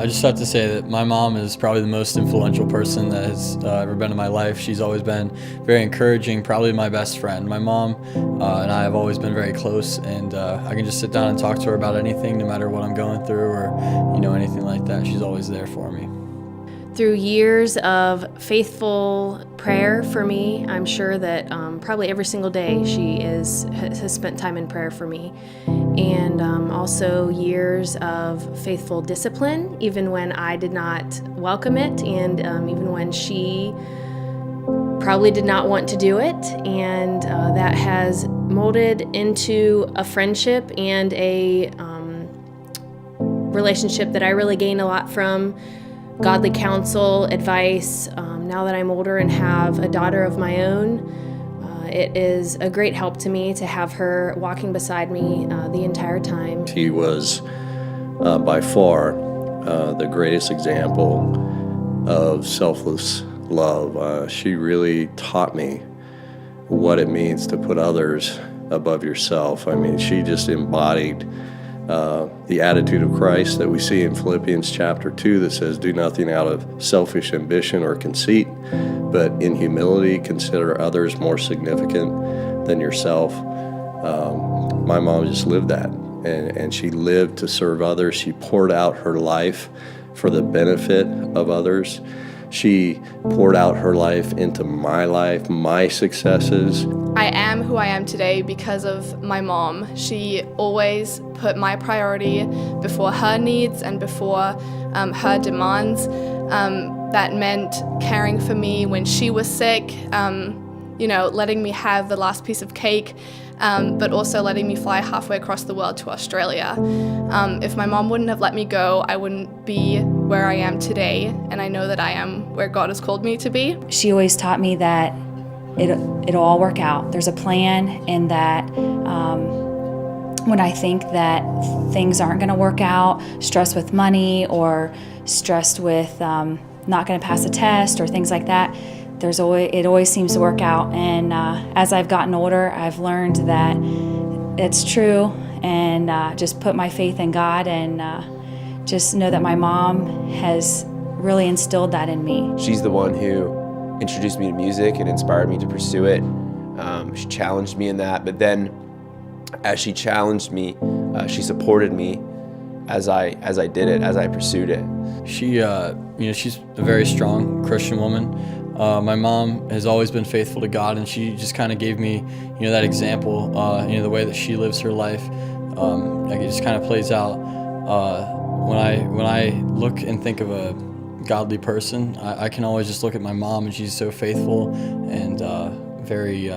I just have to say that my mom is probably the most influential person that has ever been in my life. She's always been very encouraging, probably my best friend. My mom and I have always been very close, and I can just sit down and talk to her about anything, no matter what I'm going through or anything like that. She's always there for me. Through years of faithful prayer for me, I'm sure that probably every single day she has spent time in prayer for me. And also years of faithful discipline, even when I did not welcome it, and even when she probably did not want to do it. And that has molded into a friendship and a relationship that I really gain a lot from. Godly counsel, advice. Now that I'm older and have a daughter of my own, it is a great help to me to have her walking beside me the entire time. She was by far the greatest example of selfless love. She really taught me what it means to put others above yourself. I mean, she just embodied the attitude of Christ that we see in Philippians chapter 2 that says, "Do nothing out of selfish ambition or conceit, but in humility consider others more significant than yourself." My mom just lived that, and she lived to serve others. She poured out her life for the benefit of others. She poured out her life into my life, my successes. I am who I am today because of my mom. She always put my priority before her needs and before her demands. That meant caring for me when she was sick, letting me have the last piece of cake, but also letting me fly halfway across the world to Australia. If my mom wouldn't have let me go, I wouldn't be where I am today, and I know that I am where God has called me to be. She always taught me that it'll all work out. There's a plan, and that when I think that things aren't going to work out, stressed with money or stressed with not going to pass a test or things like that, it always seems to work out. And as I've gotten older, I've learned that it's true, and just put my faith in God, and just know that my mom has really instilled that in me. She's the one who introduced me to music and inspired me to pursue it. She challenged me in that, but then as she challenged me, she supported me as I did it, as I pursued it. She's a very strong Christian woman. My mom has always been faithful to God, and she just kind of gave me, that example. The way that she lives her life, it just kind of plays out. When I look and think of a godly person, I can always just look at my mom, and she's so faithful and very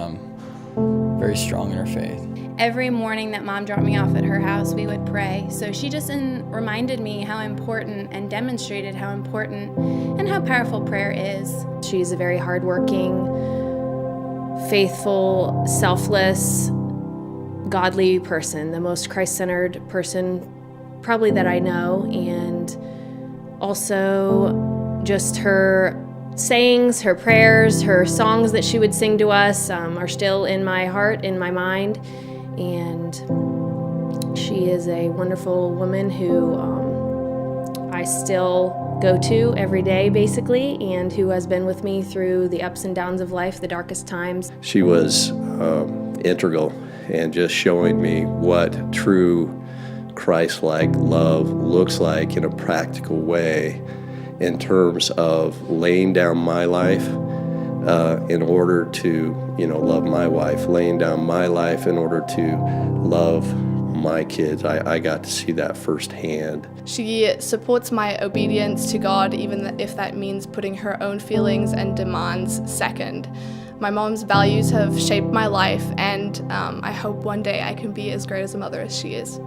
strong in her faith. Every morning that Mom dropped me off at her house, we would pray. So she just reminded me how important and demonstrated how important and how powerful prayer is. She's a very hardworking, faithful, selfless, godly person, the most Christ-centered person probably that I know, and also just her sayings, her prayers, her songs that she would sing to us are still in my heart, in my mind. And she is a wonderful woman who I still go to every day, basically, and who has been with me through the ups and downs of life, the darkest times. She was integral in just showing me what true Christ-like love looks like in a practical way, in terms of laying down my life in order to, love my wife, laying down my life in order to love my kids. I got to see that firsthand. She supports my obedience to God, even if that means putting her own feelings and demands second. My mom's values have shaped my life, and I hope one day I can be as great as a mother as she is.